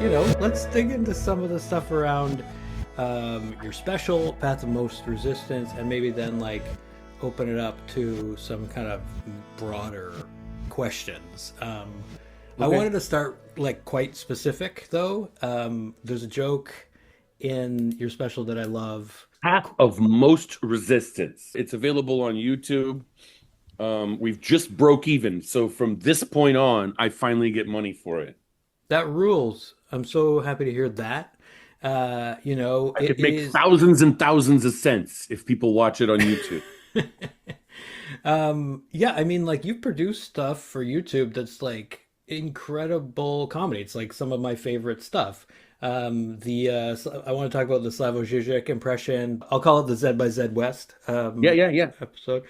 let's dig into some of the stuff around your special, Path of Most Resistance, and maybe then like open it up to some kind of broader questions. I Okay. wanted to start like quite specific though. There's a joke in your special that I love. Path of Most Resistance. It's available on YouTube. We've just broke even. So from this point on, I finally get money for it. That rules. I'm so happy to hear that. I It could make is. thousands and thousands of cents if people watch it on YouTube. Yeah, I mean, like you've produced stuff for YouTube that's like incredible comedy. It's like some of my favorite stuff. I want to talk about the Slavoj Žižek impression. I'll call it the Z by Z West Yeah, yeah, yeah. episode.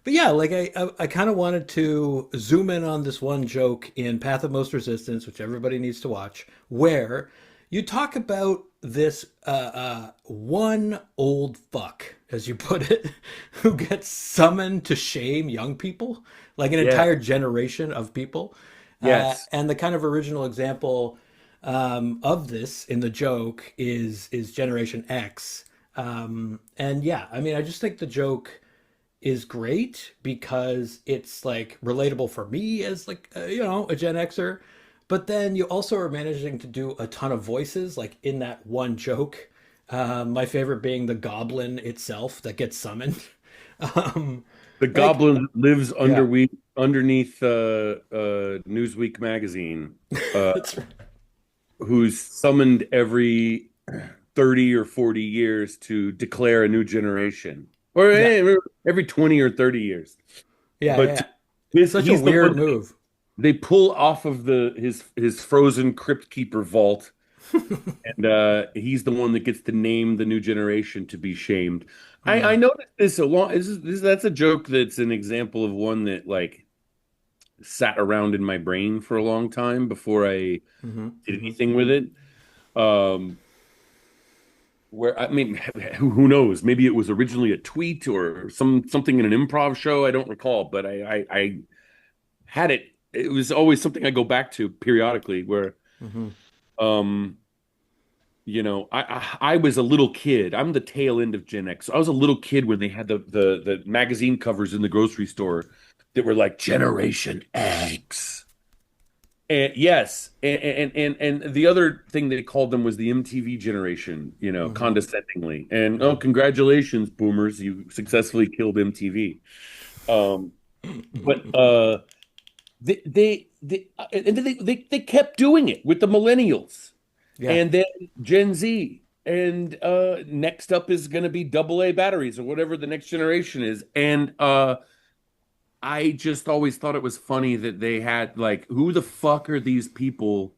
But yeah, like I kind of wanted to zoom in on this one joke in Path of Most Resistance, which everybody needs to watch, where you talk about this one old fuck, as you put it, who gets summoned to shame young people, like an Yeah. entire generation of people. Yes. And the kind of original example of this in the joke is Generation X. And yeah, I mean, I just think the joke is great because it's like relatable for me as like a Gen Xer, but then you also are managing to do a ton of voices like in that one joke. My favorite being the goblin itself that gets summoned. um, The like goblin lives yeah, underneath Newsweek magazine, uh, that's right. who's summoned every 30 or 40 years to declare a new generation, or Yeah, every 20 or 30 years. yeah, But yeah. this Such a he's the weird one move. they pull off of his frozen crypt keeper vault, and he's the one that gets to name the new generation to be shamed. I Mm, noticed this a lot. That's a joke that's an example of one that like sat around in my brain for a long time before I hmm did hmm anything with it. Um, where I mean, who knows? Maybe it was originally a tweet or something in an improv show. I don't recall, but I had it. It was always something I go back to periodically. Where hmm um, I was a little kid. I'm the tail end of Gen X. So I was a little kid when they had the magazine covers in the grocery store that were like Generation X. And yes, and the other thing they called them was the MTV generation, hmm condescendingly. And oh, hmm congratulations, boomers, you successfully killed MTV. Um, but and then they kept doing it with the millennials, Yeah. and then Gen Z, and next up is going to be AA batteries or whatever the next generation is, and I just always thought it was funny that they had like, who the fuck are these people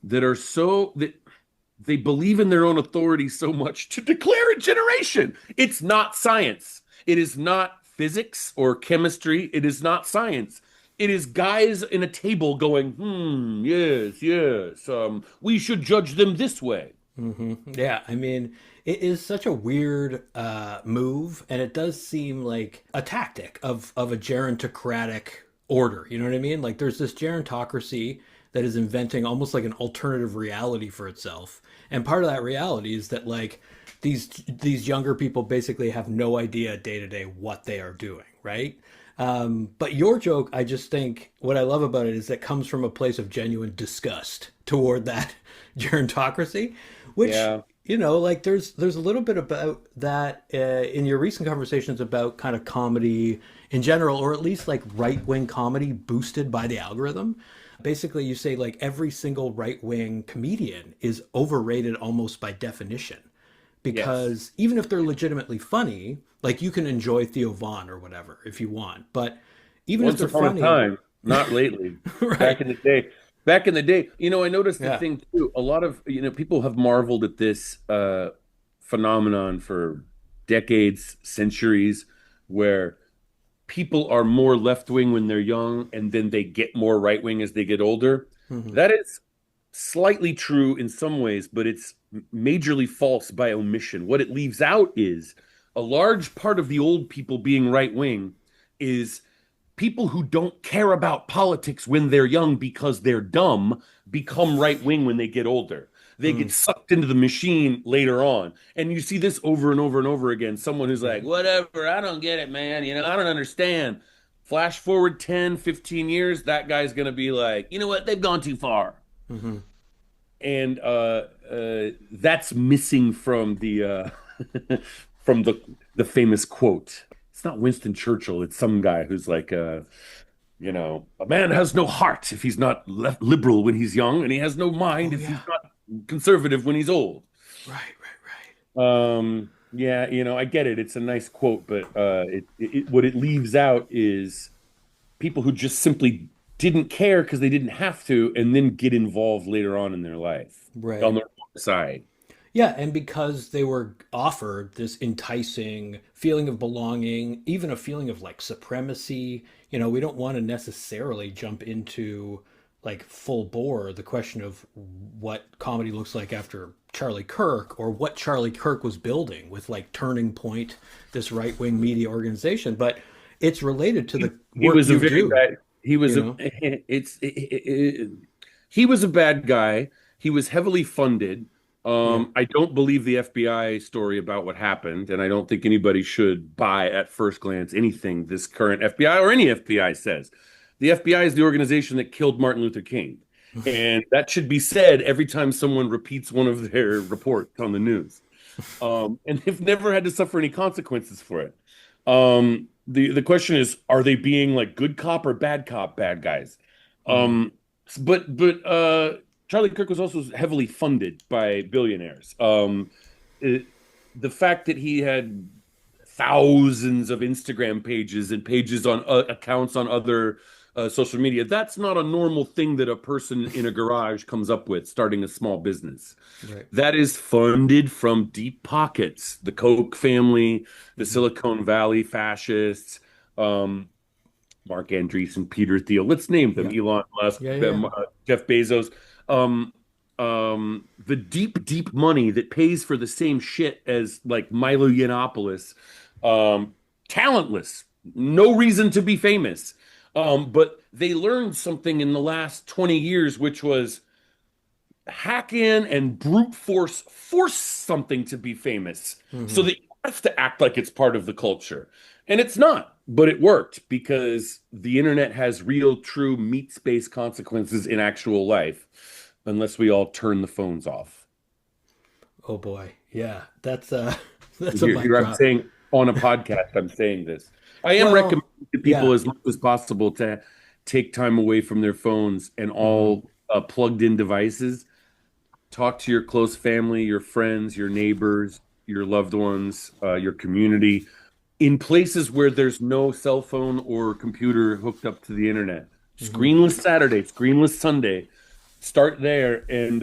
that are so that they believe in their own authority so much to declare a generation? It's not science. It is not physics or chemistry. It is not science. It is guys in a table going, yes, yes, we should judge them this way. Yeah, I mean, it is such a weird move, and it does seem like a tactic of a gerontocratic order. You know what I mean? Like, there's this gerontocracy that is inventing almost like an alternative reality for itself, and part of that reality is that like these younger people basically have no idea day to day what they are doing, right? But your joke, I just think what I love about it is that comes from a place of genuine disgust toward that gerontocracy, which Yeah. like there's a little bit about that in your recent conversations about kind of comedy in general, or at least like right wing comedy boosted by the algorithm. Basically, you say like every single right wing comedian is overrated almost by definition Yes. because even if they're legitimately funny, like you can enjoy Theo Vaughn or whatever if you want, but even if Once they're upon a funny, time, not lately. Back right? in the day. Back in the day, I noticed the Yeah. thing too. A lot of, people have marveled at this phenomenon for decades, centuries, where people are more left wing when they're young and then they get more right wing as they get older. hmm That is slightly true in some ways, but it's majorly false by omission. What it leaves out is a large part of the old people being right wing is people who don't care about politics when they're young because they're dumb become right wing when they get older. They get Mm, sucked into the machine later on. And you see this over and over and over again. Someone who's like, right. whatever, I don't get it, man. I don't understand. Flash forward 10, 15 years, that guy's going to be like, you know what? They've gone too far. Hmm. And that's missing from the from the famous quote. It's not Winston Churchill. It's some guy who's like, a man has no heart if he's not left liberal when he's young, and he has no mind Oh if he's yeah. not conservative when he's old. Right, right, Yeah, I get it. It's a nice quote, but what it leaves out is people who just simply didn't care because they didn't have to, and then get involved later on in their life right. on Right. the wrong side. Yeah, and because they were offered this enticing feeling of belonging, even a feeling of like supremacy, we don't want to necessarily jump into like full bore the question of what comedy looks like after Charlie Kirk or what Charlie Kirk was building with like Turning Point, this right-wing media organization, but it's related to the He work was a you very do, bad. He was you a. know? He was a bad guy. He was heavily funded. Yeah. I don't believe the FBI story about what happened, and I don't think anybody should buy at first glance anything this current FBI or any FBI says. The FBI is the organization that killed Martin Luther King, and that should be said every time someone repeats one of their reports on the news. And they've never had to suffer any consequences for it. The question is, are they being like good cop, bad guys? Mhm. Um, but Charlie Kirk was also heavily funded by billionaires. It, the fact that he had thousands of Instagram pages and pages on accounts on other social media, that's not a normal thing that a person in a garage comes up with starting a small business. Right. That is funded from deep pockets. The Koch family, the Mhm. Silicon Valley fascists, um, Mark Andreessen, Peter Thiel. Let's name them: Yeah. Elon Musk, Yeah, yeah. Jeff Bezos. Um, the deep money that pays for the same shit as like Milo Yiannopoulos, um, talentless, no reason to be famous. But they learned something in the last 20 years, which was hack in and brute force something to be famous so Hmm. that you have to act like it's part of the culture. And it's not, but it worked because the internet has real, true meat space consequences in actual life, unless we all turn the phones off. Oh boy. Yeah. That's that's a mic Here I'm drop. saying on a podcast, I'm saying this. I am Well, recommending to people yeah. as much as possible to take time away from their phones and Hmm. all plugged in devices. Talk to your close family, your friends, your neighbors, your loved ones, your community in places where there's no cell phone or computer hooked up to the internet. Hmm. Screenless Saturday, screenless Sunday. Start there and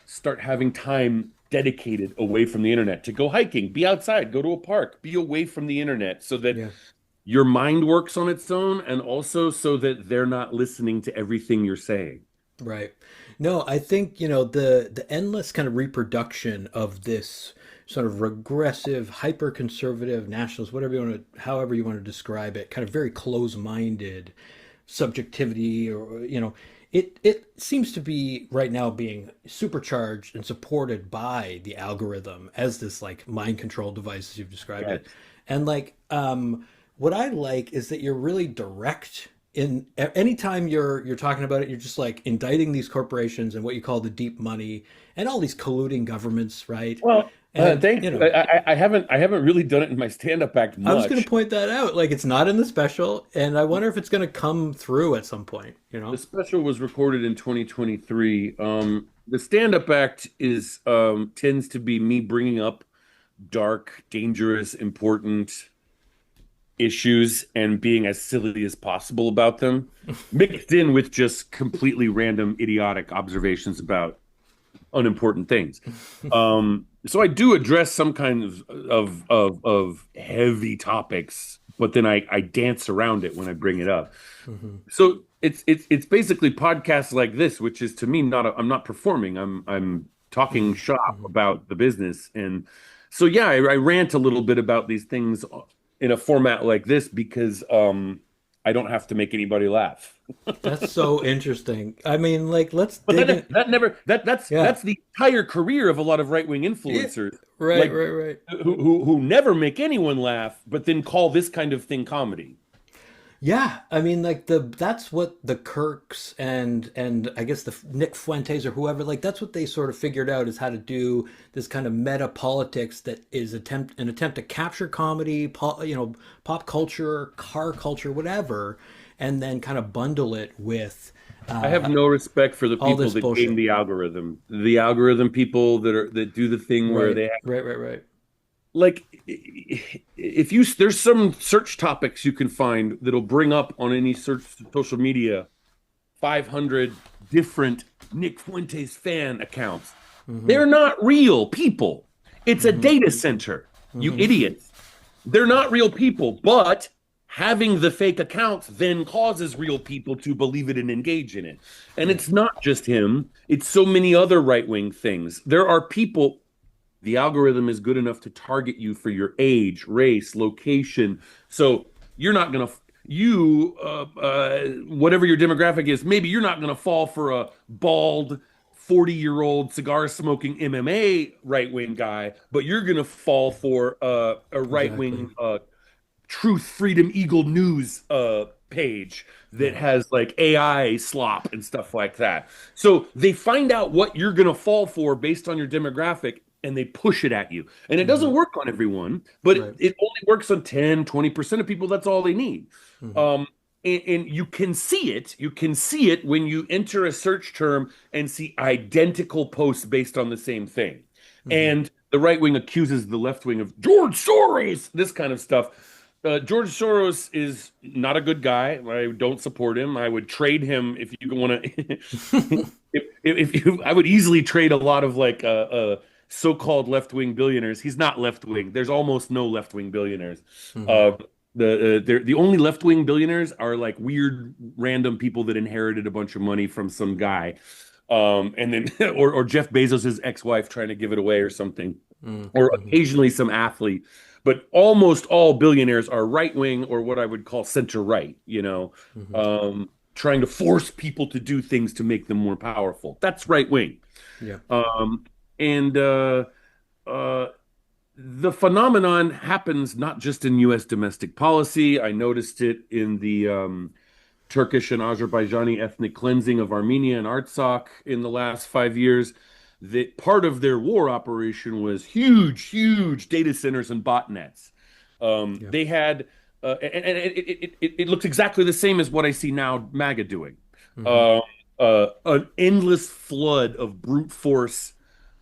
start having time dedicated away from the internet to go hiking, be outside, go to a park, be away from the internet so that Yeah. your mind works on its own and also so that they're not listening to everything you're saying. Right. No, I think, the endless kind of reproduction of this sort of regressive, hyper conservative nationalist, however you want to describe it, kind of very close-minded subjectivity or it seems to be right now being supercharged and supported by the algorithm as this like mind control device as you've described it. Yes. And like what I like is that you're really direct in anytime you're talking about it, you're just like indicting these corporations and what you call the deep money and all these colluding governments, right? Well, And thanks. I haven't really done it in my stand-up act I was going to much. point that out. Like it's not in the special, and I wonder if it's going to come through at some point, you The know? special was recorded in 2023. The stand-up act is tends to be me bringing up dark, dangerous, important issues and being as silly as possible about them, mixed in with just completely random, idiotic observations about unimportant things. So I do address some kind of heavy topics, but then I dance around it when I bring it up. Hmm. So it's basically podcasts like this, which is to me not I'm not performing. I'm talking Hmm. shop Hmm. about the business, and so yeah, I rant a little bit about these things in a format like this because I don't have to make anybody laugh. That's so interesting. I mean, like, let's But dig in. that never Yeah. that's the entire career of a lot of right-wing Yeah. influencers, Right, like right, right. who never make anyone laugh, but then call this kind of thing comedy. Yeah, I mean, like that's what the Kirks and I guess the Nick Fuentes or whoever, like that's what they sort of figured out is how to do this kind of meta politics that is an attempt to capture comedy, pop culture, car culture, whatever, and then kind of bundle it with I have no respect for the all people this that game bullshit. the algorithm. The algorithm people that do the thing where Right, they right, right, right. like if you there's some search topics you can find that'll bring up on any search social media 500 different Nick Fuentes fan accounts. Mm-hmm. They're not real people. It's a Mm-hmm. data center, you Mm-hmm. idiots. They're not real people, but having the fake accounts then causes real people to believe it and engage in it. And Yeah. it's not just him, it's so many other right wing things. There are people, the algorithm is good enough to target you for your age, race, location. So you're not going to, whatever your demographic is, maybe you're not going to fall for a bald 40-year-old cigar smoking MMA right wing guy, but you're going to fall for a right Exactly. wing Truth, Freedom, Eagle News page that Yeah. has like AI slop and stuff like that. So they find out what you're going to fall for based on your demographic and they push it at you. And it Mm-hmm. doesn't work on everyone, but Right. it only works on 10, 20% of people. That's all they need. Mm-hmm. Um, and you can see it. You can see it when you enter a search term and see identical posts based on the same thing. Mm-hmm. And the right wing accuses the left wing of George Soros, this kind of stuff. George Soros is not a good guy. I don't support him. I would trade him if you want to. If you, I would easily trade a lot of like so-called left-wing billionaires. He's not left-wing. There's almost no left-wing billionaires. Mm-hmm. Uh, the only left-wing billionaires are like weird random people that inherited a bunch of money from some guy, and then or Jeff Bezos's ex-wife trying to give it away or something, or Mm-hmm. occasionally some athlete. But almost all billionaires are right-wing or what I would call center-right. Mm-hmm. Trying to force people to do things to make them more powerful. That's right-wing. Yeah. And uh, the phenomenon happens not just in U.S. domestic policy. I noticed it in the Turkish and Azerbaijani ethnic cleansing of Armenia and Artsakh in the last 5 years. That part of their war operation was huge, huge data centers and botnets. Yeah. They had, and it looks exactly the same as what I see now MAGA doing. Mm-hmm. Uh, an endless flood of brute force,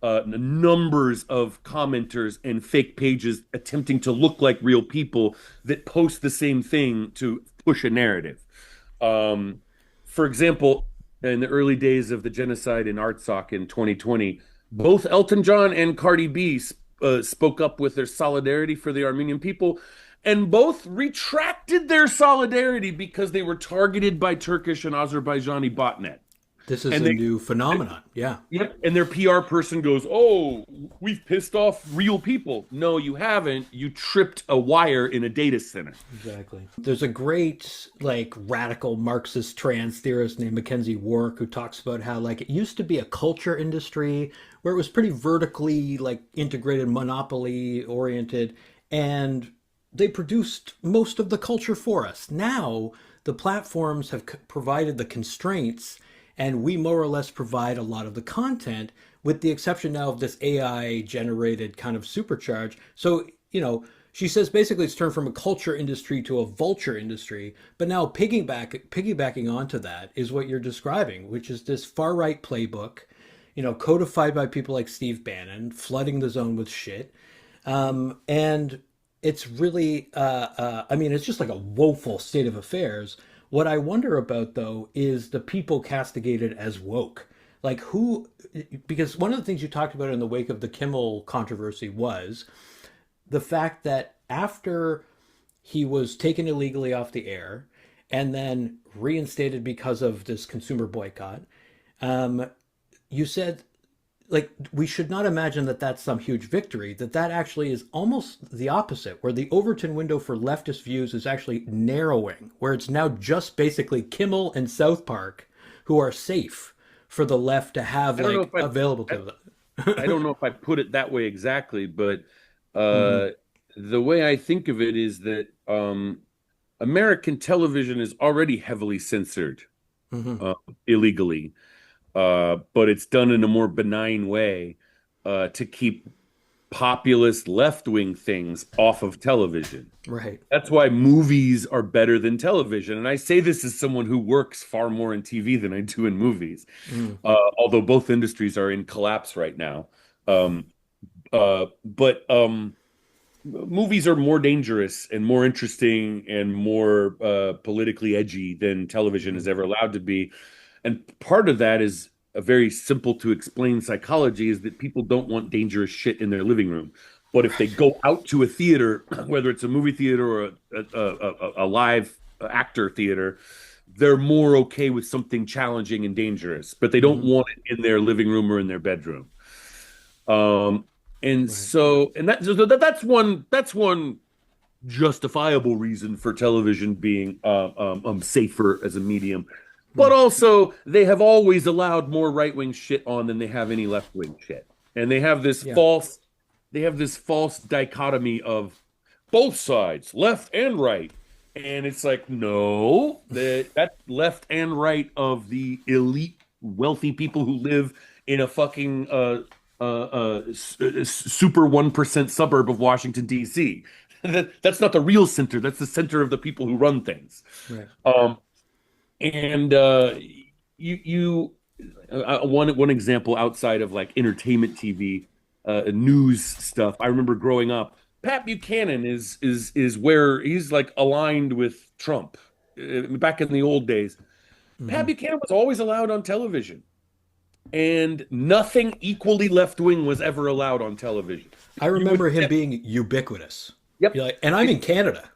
numbers of commenters and fake pages attempting to look like real people that post the same thing to push a narrative. Um, for example, in the early days of the genocide in Artsakh in 2020, both Elton John and Cardi B spoke up with their solidarity for the Armenian people, and both retracted their solidarity because they were targeted by Turkish and Azerbaijani botnet. This is And a they, new phenomenon. Yeah. yep, and their PR person goes, "Oh, we've pissed off real people." No, you haven't. You tripped a wire in a data center. Exactly. There's a great like radical Marxist trans theorist named Mackenzie Wark who talks about how like it used to be a culture industry where it was pretty vertically like integrated, monopoly oriented, and they produced most of the culture for us. Now the platforms have provided the constraints and we more or less provide a lot of the content with the exception now of this AI generated kind of supercharge. So, she says basically it's turned from a culture industry to a vulture industry, but now piggybacking onto that is what you're describing, which is this far right playbook, codified by people like Steve Bannon, flooding the zone with shit. And it's really, I mean, it's just like a woeful state of affairs. What I wonder about, though, is the people castigated as woke. Like, who, because one of the things you talked about in the wake of the Kimmel controversy was the fact that after he was taken illegally off the air and then reinstated because of this consumer boycott, you said like we should not imagine that that's some huge victory, that actually is almost the opposite, where the Overton window for leftist views is actually narrowing, where it's now just basically Kimmel and South Park who are safe for the left to have I don't know like if I, available I, to them. I don't know if I put it that way exactly, but Hmm. uh, the way I think of it is that American television is already heavily censored Hmm. uh, illegally, but it's done in a more benign way to keep populist left-wing things off of television. Right. That's why movies are better than television. And I say this as someone who works far more in TV than I do in movies, Mm. although both industries are in collapse right now. Um, but movies are more dangerous and more interesting and more politically edgy than television Hmm. is ever allowed to be. And part of that is a very simple to explain psychology is that people don't want dangerous shit in their living room. But if they Right. go out to a theater, whether it's a movie theater or a live actor theater, they're more okay with something challenging and dangerous, but they don't Hmm. want it in their living room or in their bedroom. Um, and Right. so, and that's one justifiable reason for television being safer as a medium. But Mm. also, they have always allowed more right-wing shit on than they have any left-wing shit. And Yeah. they have this false dichotomy of both sides, left and right. And it's like, no, that's left and right of the elite wealthy people who live in a fucking super 1% suburb of Washington, D.C. That's not the real center. That's the center of the people who run things. Right. Um, and you one example outside of like entertainment TV, news stuff. I remember growing up, Pat Buchanan is where he's like aligned with Trump. Back in the old days, Pat Hmm. Buchanan was always allowed on television, and nothing equally left wing was ever allowed on television. I You would, remember him being ubiquitous. yep. You're like, and I'm in Canada.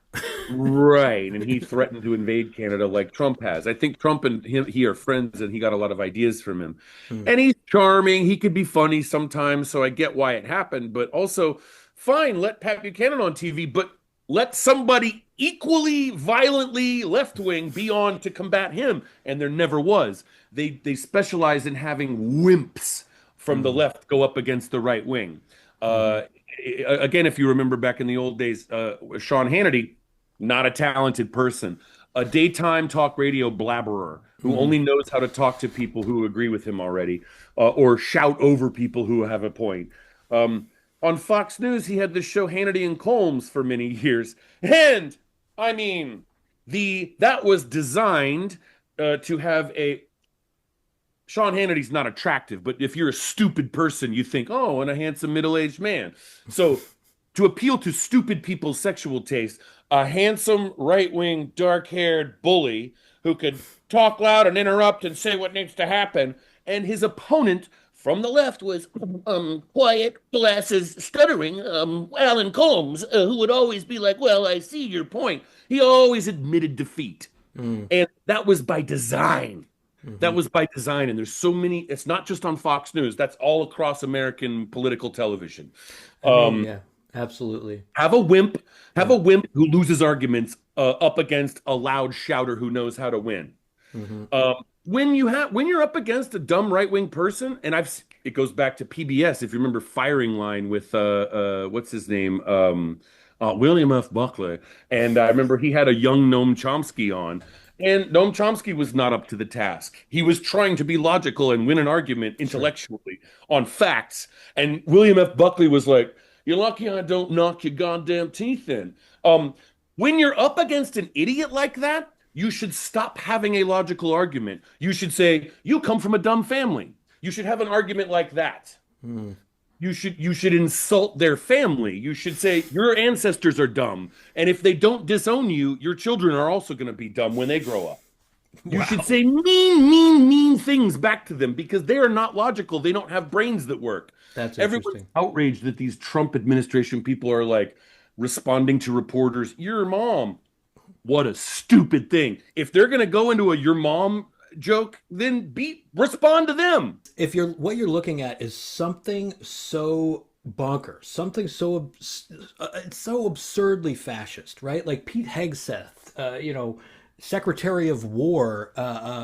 Right, and he threatened to invade Canada like Trump has. I think Trump and he are friends, and he got a lot of ideas from him. Mm. And he's charming. He could be funny sometimes, so I get why it happened. But also, fine, let Pat Buchanan on TV, but let somebody equally violently left wing be on to combat him. And there never was. They specialize in having wimps from the Mm. left go up against the right wing. Hmm. Uh, again, if you remember back in the old days, Sean Hannity, not a talented person, a daytime talk radio blabberer who Hmm. only knows how to talk to people who agree with him already, or shout over people who have a point. Um, on Fox News, he had the show Hannity and Colmes for many years, and I mean, the that was designed to have a Sean Hannity's not attractive, but if you're a stupid person, you think, oh, and a handsome middle-aged man. So to appeal to stupid people's sexual taste, a handsome right-wing, dark-haired bully who could talk loud and interrupt and say what needs to happen, and his opponent from the left was quiet, glasses, stuttering, Alan Combs, who would always be like, well, I see your point. He always admitted defeat. Mm. And that was by design. That Hmm. was by design. And there's so many, it's not just on Fox News, that's all across American political television. I mean, Um, yeah, absolutely. have a wimp, have Yeah. a wimp who loses arguments up against a loud shouter who knows how to win. Hmm. When you're up against a dumb right-wing person, and it goes back to PBS, if you remember Firing Line with what's his name? William F. Buckley. And I remember he had a young Noam Chomsky on. And Noam Chomsky was not up to the task. He was trying to be logical and win an argument Sure. intellectually on facts. And William F. Buckley was like, "You're lucky I don't knock your goddamn teeth in." When you're up against an idiot like that, you should stop having a logical argument. You should say, "You come from a dumb family." You should have an argument like that. Mm. You should insult their family. You should say your ancestors are dumb, and if they don't disown you, your children are also going to be dumb when they grow up. You should Wow. say mean things back to them because they are not logical. They don't have brains that work. That's Everyone's interesting. outraged that these Trump administration people are like responding to reporters, "Your mom." What a stupid thing. If they're going to go into a your mom joke, then respond to them. If you're what you're looking at is something so bonkers, something it's so absurdly fascist, right? Like Pete Hegseth, Secretary of War,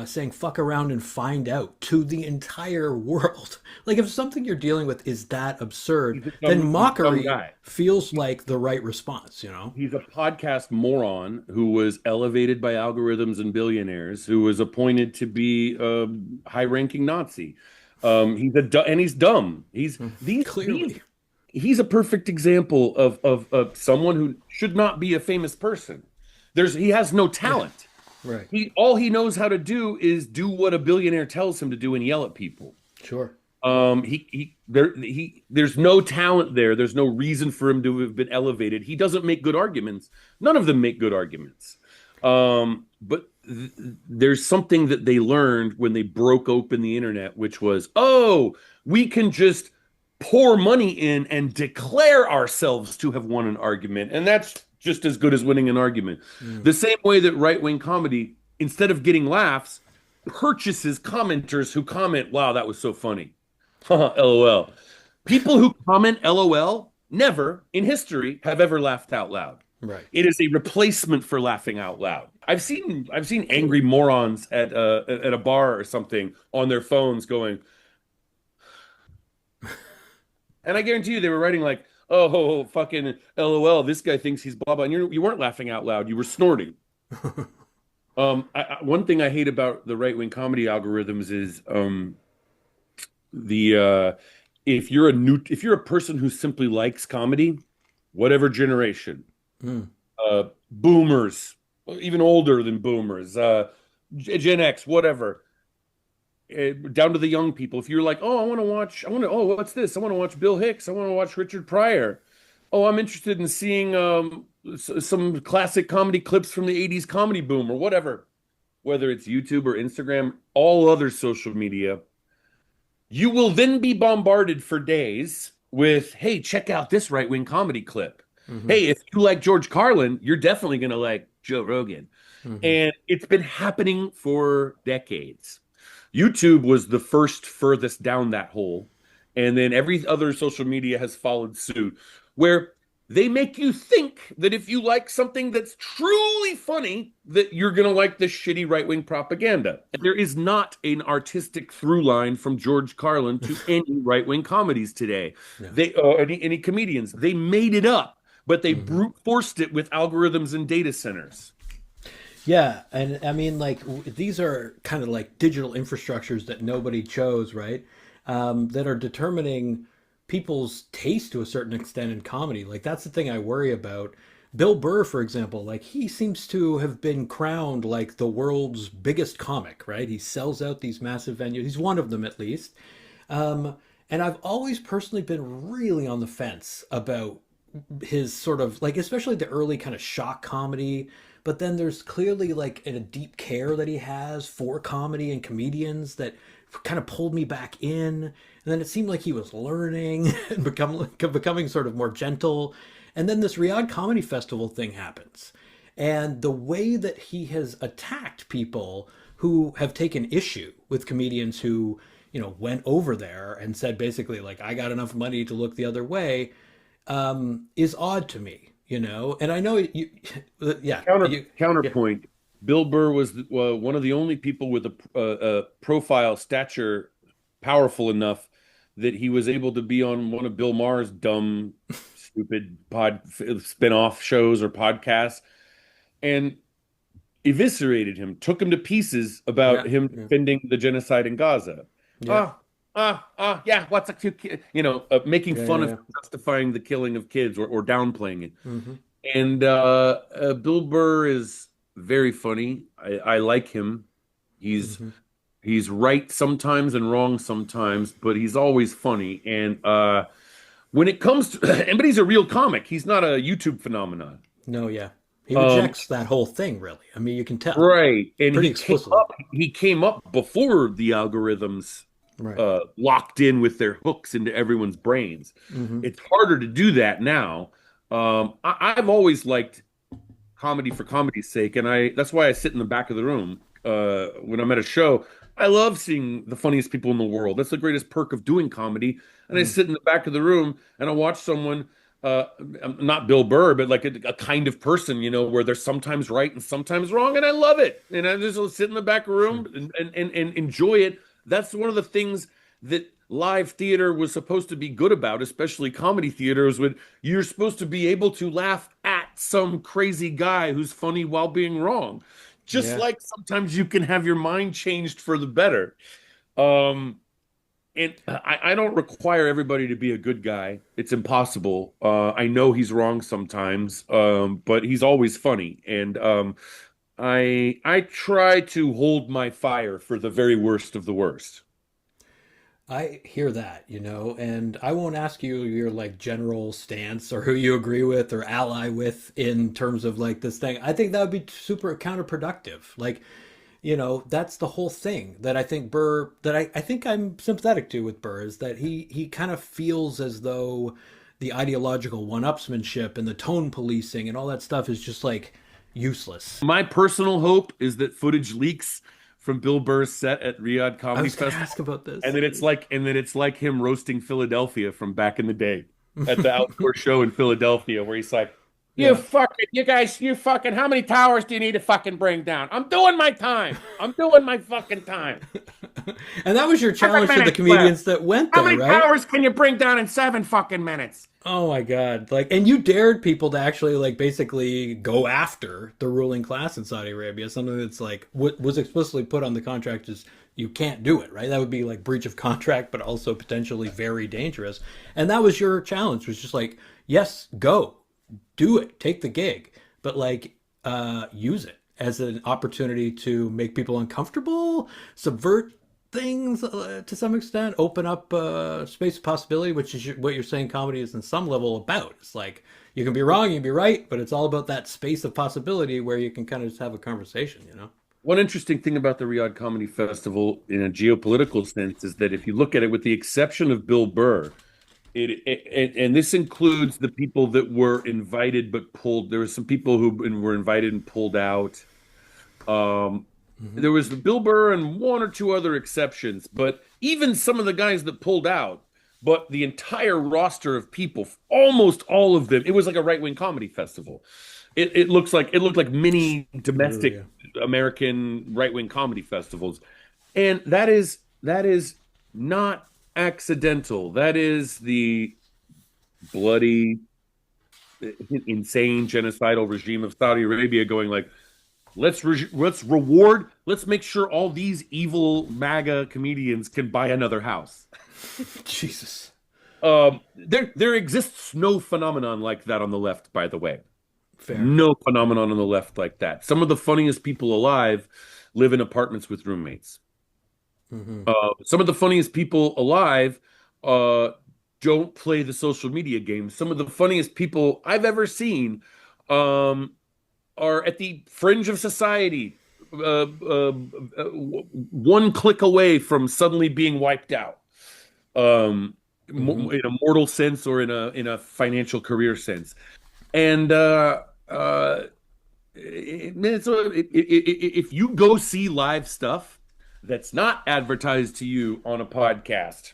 saying "fuck around and find out" to the entire world. Like if something you're dealing with is that absurd, then He's a dumb mockery guy. feels like the right response. You know? He's a podcast moron who was elevated by algorithms and billionaires, who was appointed to be a high-ranking Nazi. And he's dumb. Clearly, He's a perfect example of someone who should not be a famous person. He has no talent. right? All he knows how to do is do what a billionaire tells him to do and yell at people. Sure. There's no talent there. There's no reason for him to have been elevated. He doesn't make good arguments. None of them make good arguments. But there's something that they learned when they broke open the internet, which was, oh, we can just pour money in and declare ourselves to have won an argument. And that's just as good as winning an argument. The same way that right-wing comedy, instead of getting laughs, purchases commenters who comment, wow, that was so funny. LOL. People who comment LOL never in history have ever laughed out loud. Right. It is a replacement for laughing out loud. I've seen angry morons at a bar or something on their phones going, and I guarantee you they were writing like, oh, fucking LOL, this guy thinks he's blah blah, and you weren't laughing out loud, you were snorting. One thing I hate about the right-wing comedy algorithms is if you're a person who simply likes comedy, whatever generation, boomers, even older than boomers, Gen X, whatever, down to the young people. If you're like, oh, what's this? I want to watch Bill Hicks. I want to watch Richard Pryor. Oh, I'm interested in seeing some classic comedy clips from the 80s comedy boom or whatever, whether it's YouTube or Instagram, all other social media. You will then be bombarded for days with, hey, check out this right-wing comedy clip. Hey, if you like George Carlin, you're definitely going to like Joe Rogan. And it's been happening for decades. YouTube was the furthest down that hole. And then every other social media has followed suit, where they make you think that if you like something that's truly funny, that you're going to like this shitty right-wing propaganda. And there is not an artistic through line from George Carlin to any right-wing comedies today. No. Any comedians. They made it up, but they brute forced it with algorithms and data centers. Yeah, and I mean, like, these are kind of like digital infrastructures that nobody chose, right? That are determining people's taste to a certain extent in comedy. Like, that's the thing I worry about. Bill Burr, for example, like, he seems to have been crowned like the world's biggest comic, right? He sells out these massive venues. He's one of them, at least. And I've always personally been really on the fence about his sort of, like, especially the early kind of shock comedy. But then there's clearly like a deep care that he has for comedy and comedians that kind of pulled me back in. And then it seemed like he was learning and becoming sort of more gentle. And then this Riyadh Comedy Festival thing happens. And the way that he has attacked people who have taken issue with comedians who, went over there and said basically like, I got enough money to look the other way, is odd to me. And I know yeah. Counterpoint. Bill Burr was one of the only people with a profile stature powerful enough that he was able to be on one of Bill Maher's dumb, stupid spin-off shows or podcasts, and eviscerated him, took him to pieces about him defending the genocide in Gaza. Yeah. What's making fun of justifying the killing of kids or downplaying it. And Bill Burr is very funny. I like him. He's right sometimes and wrong sometimes, but he's always funny. And when it comes to, but he's a real comic. He's not a YouTube phenomenon. No, yeah. He rejects that whole thing, really. I mean, you can tell. Right. And he came up before the algorithms locked in with their hooks into everyone's brains. It's harder to do that now. I've always liked comedy for comedy's sake, and that's why I sit in the back of the room. when I'm at a show, I love seeing the funniest people in the world. That's the greatest perk of doing comedy. And I Mm. sit in the back of the room and I watch someone, uh, not Bill Burr, but like a kind of person, where they're sometimes right and sometimes wrong, and I love it. And I just sit in the back Sure. room and enjoy it. That's one of the things that live theater was supposed to be good about, especially comedy theaters, when you're supposed to be able to laugh at some crazy guy who's funny while being wrong. Just Yeah. like sometimes you can have your mind changed for the better. Um, and I don't require everybody to be a good guy. It's impossible. I know he's wrong sometimes, but he's always funny. And I try to hold my fire for the very worst of the worst. I hear that, and I won't ask you your like general stance or who you agree with or ally with in terms of like this thing. I think that would be super counterproductive. Like, that's the whole thing that I think I think I'm sympathetic to with Burr is that he kind of feels as though the ideological one-upsmanship and the tone policing and all that stuff is just like useless. My personal hope is that footage leaks from Bill Burr's set at Riyadh I Comedy was going to Festival, ask about and this. then it's like him roasting Philadelphia from back in the day at the outdoor show in Philadelphia, where he's like, Yeah. you guys, how many towers do you need to fucking bring down? I'm doing my time. I'm doing my fucking time. And that was your 7 challenge to the minutes left. comedians that went How there, many right? towers can you bring down in 7 fucking minutes? Oh my God. Like, and you dared people to actually like basically go after the ruling class in Saudi Arabia, something that's like what was explicitly put on the contract is you can't do it, right? That would be like breach of contract, but also potentially very dangerous. And that was your challenge, was just like, yes, go, do it, take the gig, but like use it as an opportunity to make people uncomfortable, subvert things to some extent, open up space of possibility, which is what you're saying comedy is in some level about. It's like you can be wrong, you can be right, but it's all about that space of possibility where you can kind of just have a conversation. One interesting thing about the Riyadh Comedy Festival in a geopolitical sense is that if you look at it with the exception of Bill Burr, and this includes the people that were invited but pulled. There were some people who were invited and pulled out. Um, Mm-hmm. there was the Bill Burr and one or two other exceptions, but even some of the guys that pulled out, but the entire roster of people, almost all of them, it was like a right wing comedy festival. It looked like mini True, domestic yeah. American right wing comedy festivals, and that is not accidental. That is the bloody, insane genocidal regime of Saudi Arabia going like, let's reward, let's make sure all these evil MAGA comedians can buy another house. Jesus. There exists no phenomenon like that on the left, by the way. Fair. No phenomenon on the left like that. Some of the funniest people alive live in apartments with roommates. Mm-hmm. Some of the funniest people alive uh, don't play the social media game. Some of the funniest people I've ever seen um, are at the fringe of society, one click away from suddenly being wiped out, Mm-hmm. in a mortal sense or in a financial career sense. And if you go see live stuff that's not advertised to you on a podcast,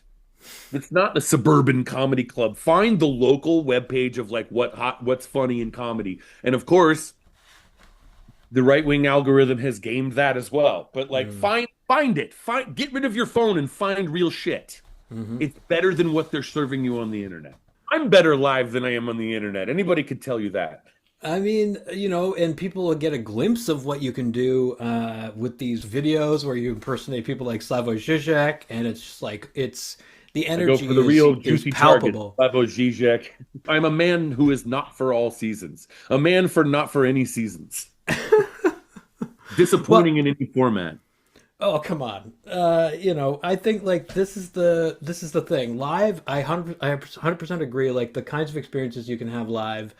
it's not the suburban comedy club. Find the local webpage of like what's funny in comedy, and of course, the right wing algorithm has gamed that as well. But like, Mm-hmm. get rid of your phone and find real shit. Mm-hmm. It's better than what they're serving you on the internet. I'm better live than I am on the internet. Anybody could tell you that. I mean, and people will get a glimpse of what you can do with these videos where you impersonate people like Slavoj Žižek, and it's just like the I go for energy the is real is juicy target, palpable. Slavoj Žižek. I'm a man who is not for all seasons. A man for not for any seasons. Disappointing Well, in any format. oh come on, I think like this is the thing. Live, I 100% agree. Like the kinds of experiences you can have live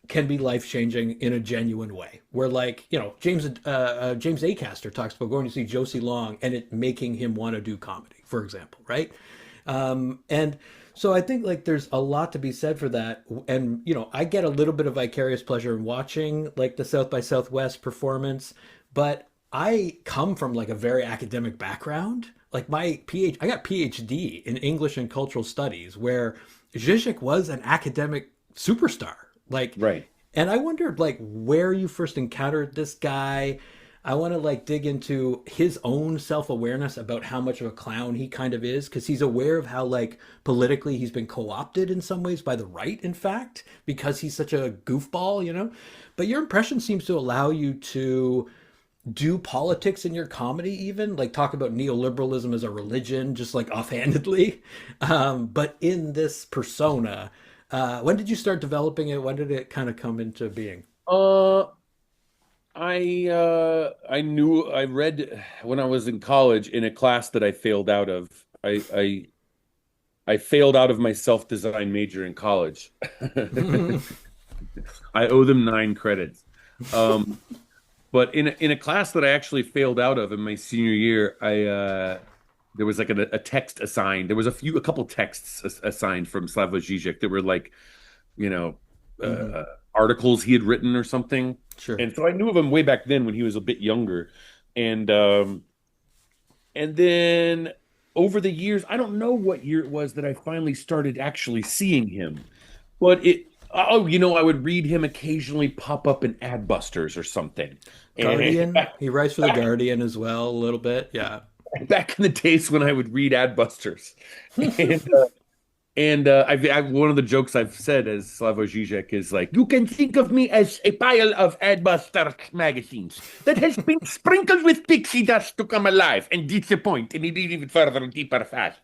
can be life changing in a genuine way. Where like James Acaster talks about going to see Josie Long and it making him want to do comedy, for example, right? And so I think like there's a lot to be said for that. And I get a little bit of vicarious pleasure in watching like the South by Southwest performance, but I come from like a very academic background. Like I got PhD in English and Cultural Studies, where Zizek was an academic superstar. Like, Right. and I wondered like where you first encountered this guy. I want to like dig into his own self-awareness about how much of a clown he kind of is, because he's aware of how like politically he's been co-opted in some ways by the right, in fact, because he's such a goofball, you know. But your impression seems to allow you to do politics in your comedy, even like talk about neoliberalism as a religion, just like offhandedly. But in this persona, when did you start developing it? When did it kind of come into being? Uh, I knew I read when I was in college in a class that I failed out of. I failed out of my self-design major in college. I owe them 9 credits. Um, but in a class that I actually failed out of in my senior year, I there was like a text assigned. There was a couple texts assigned from Slavoj Žižek that were like, you know, Hmm. articles he had written or something. Sure. And so I knew of him way back then when he was a bit younger. And then over the years, I don't know what year it was that I finally started actually seeing him. But I would read him occasionally pop up in Adbusters or something. And Guardian. He writes for the Guardian as well, a little bit. Yeah. back in the days when I would read Adbusters. And one of the jokes I've said as Slavoj Žižek is like, you can think of me as a pile of Adbuster magazines that has been sprinkled with pixie dust to come alive and disappoint and it even further and deeper fast.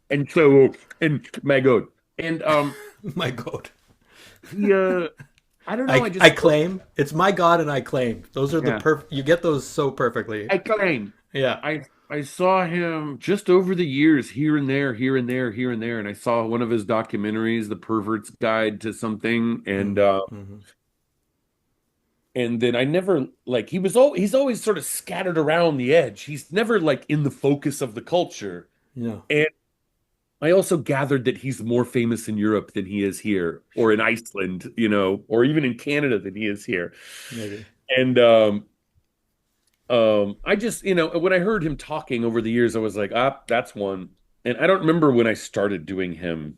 And so, and my God. And My God. he, I don't know, I claim it's my God, and I claim those are the yeah, perfect. You get those so perfectly. I claim. Yeah. I saw him just over the years, here and there, here and there, here and there, and I saw one of his documentaries, The Pervert's Guide to Something, Hmm. Hmm. and then I never like he's always sort of scattered around the edge. He's never like in the focus of the culture. Yeah. And I also gathered that he's more famous in Europe than he is here, or in Iceland, or even in Canada than he is here. Maybe. And I just, when I heard him talking over the years, I was like, that's one. And I don't remember when I started doing him.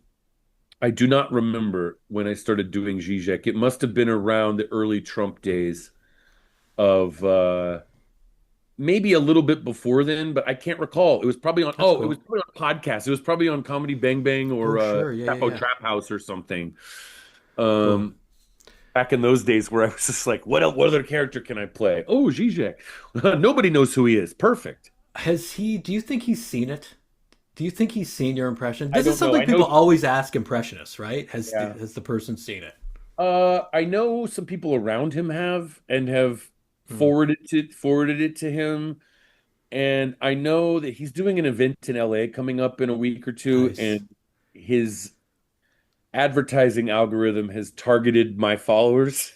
I do not remember when I started doing Zizek. It must have been around the early Trump days of maybe a little bit before then, but I can't recall. That's It was cool. probably on podcasts. It was probably on Comedy Bang Bang or Oh, sure. Yeah. Yeah. Chapo Yeah. Trap House or something. Cool. Um, Back in those days where I was just like, what other character can I play? Oh, Zizek. Nobody knows who he is. Perfect. Do you think he's seen it? Do you think he's seen your impression? I This is don't know. something I know, people always ask impressionists, right? yeah. Has the person seen it? I know some people around him have Hmm. forwarded it to him. And I know that he's doing an event in LA coming up in a week or two, Nice. and his advertising algorithm has targeted my followers.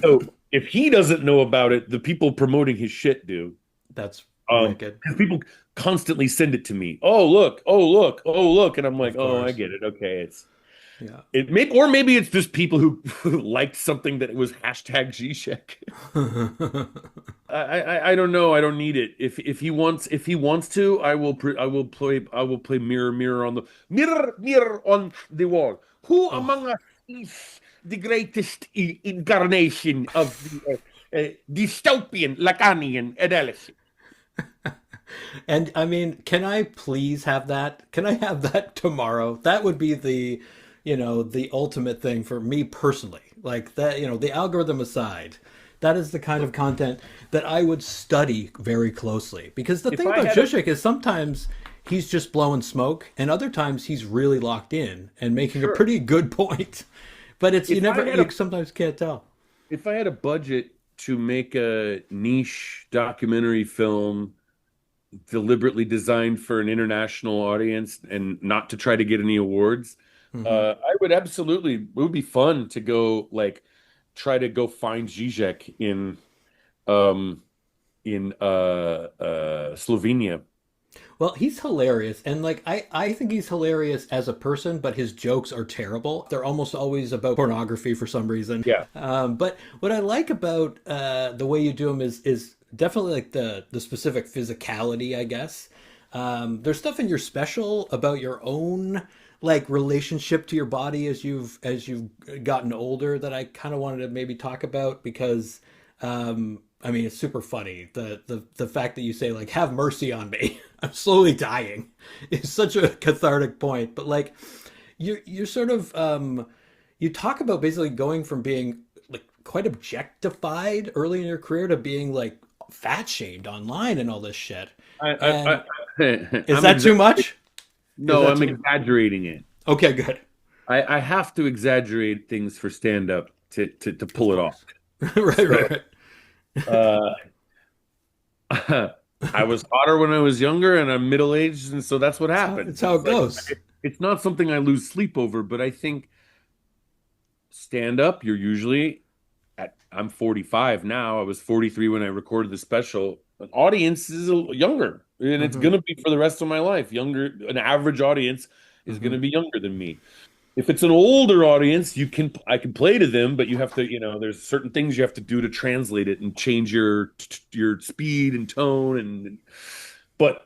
So if he doesn't know about it, the people promoting his shit do. That's wicked. Because people constantly send it to me. Oh look, oh look, oh look, and I'm like, Of oh, I course. get it. Okay, Yeah. or maybe it's just people who liked something that was hashtag Zizek. I don't know. I don't need it. If he wants to, I will play mirror on the wall. Who Oh. among us is the greatest incarnation of the dystopian Lacanian analysis? And I mean, can I please have that? Can I have that tomorrow? That would be the ultimate thing for me personally. Like that, the algorithm aside, that is the kind of content that I would study very closely. Because the If thing I about had a Zizek is sometimes he's just blowing smoke, and other times he's really locked in and making a Sure. pretty good point. But it's If I had you a sometimes can't tell. if I had a budget to make a niche documentary film deliberately designed for an international audience and not to try to get any awards, Hmm. I would absolutely. It would be fun to go like try to go find Zizek um in Slovenia. Well, he's hilarious, and like I think he's hilarious as a person, but his jokes are terrible. They're almost always about pornography for some reason. Yeah. But what I like about the way you do them is definitely like the specific physicality, I guess. There's stuff in your special about your own like relationship to your body as you've gotten older that I kind of wanted to maybe talk about because I mean it's super funny. The fact that you say like have mercy on me. I'm slowly dying is such a cathartic point. But like you're sort of you talk about basically going from being like quite objectified early in your career to being like fat shamed online and all this shit. And is I'm that too much? Is no, that I'm too? exaggerating it. Okay, good. I have to exaggerate things for stand up to Of pull it off. course. Right, So, right, right. uh, I was hotter when I was younger, and I'm middle aged, and so that's what It's happens. how It's it like goes. it's not something I lose sleep over, but I think stand up, you're usually I'm 45 now. I was 43 when I recorded the special. An audience is younger, and it's Hmm. going to be for the rest of my life. Younger, an average audience is going Hmm. to be younger than me. If it's an older audience, I can play to them, but you have to, there's certain things you have to do to translate it and change your speed and tone but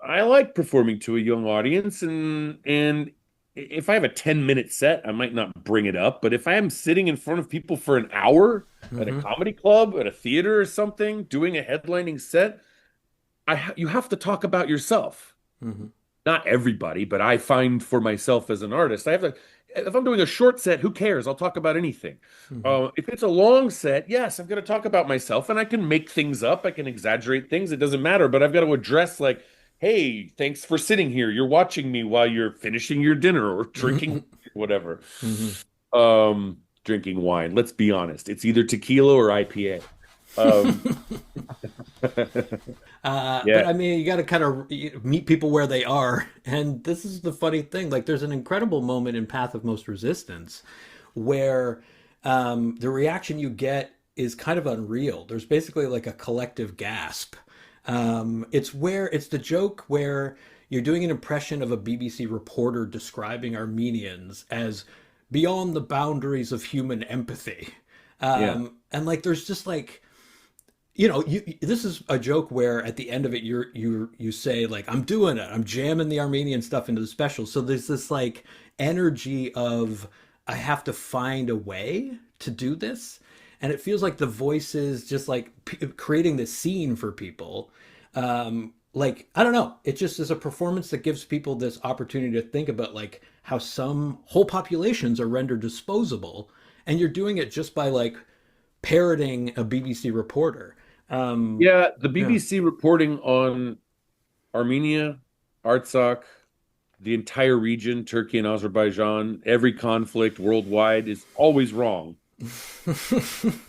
I like performing to a young audience, and if I have a 10-minute set, I might not bring it up, but if I am sitting in front of people for an hour at a Hmm. comedy club, at a theater or something, doing a headlining set, you have to talk about yourself. Hmm. Not everybody, but I find for myself as an artist, I have to, if I'm doing a short set, who cares? I'll talk about anything. Hmm. If it's a long set, yes, I'm going to talk about myself and I can make things up. I can exaggerate things. It doesn't matter, but I've got to address like, hey, thanks for sitting here. You're watching me while you're finishing your dinner or drinking Hmm. whatever. Hmm. Drinking wine. Let's be honest. It's either tequila or IPA. Um, But yeah, I mean, you got to kind of meet people where they are. And this is the funny thing. Like, there's an incredible moment in Path of Most Resistance where the reaction you get is kind of unreal. There's basically like a collective gasp. It's the joke where you're doing an impression of a BBC reporter describing Armenians as beyond the boundaries of human empathy. yeah. And like, there's just like, this is a joke where at the end of it you say like I'm doing it, I'm jamming the Armenian stuff into the special, so there's this like energy of I have to find a way to do this, and it feels like the voices just like creating this scene for people. Like I don't know, it just is a performance that gives people this opportunity to think about like how some whole populations are rendered disposable, and you're doing it just by like parroting a BBC reporter. Yeah, the Yeah. BBC reporting on Armenia, Artsakh, the entire region, Turkey and Azerbaijan, every conflict worldwide is always wrong.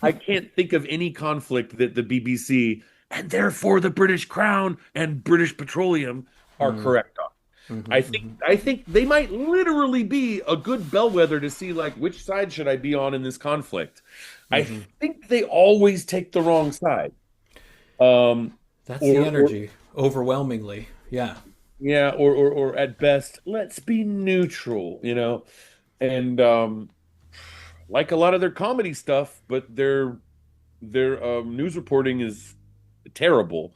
I can't think of any conflict that the BBC and therefore the British Crown and British Petroleum are Mm, correct on. mhm, I think mhm, I think they might literally be a good bellwether to see like which side should I be on in this conflict. I mhm. think they always take the wrong side. Um, That's the or energy, overwhelmingly. Yeah. yeah, or at best, let's be neutral, And like a lot of their comedy stuff, but their news reporting is terrible.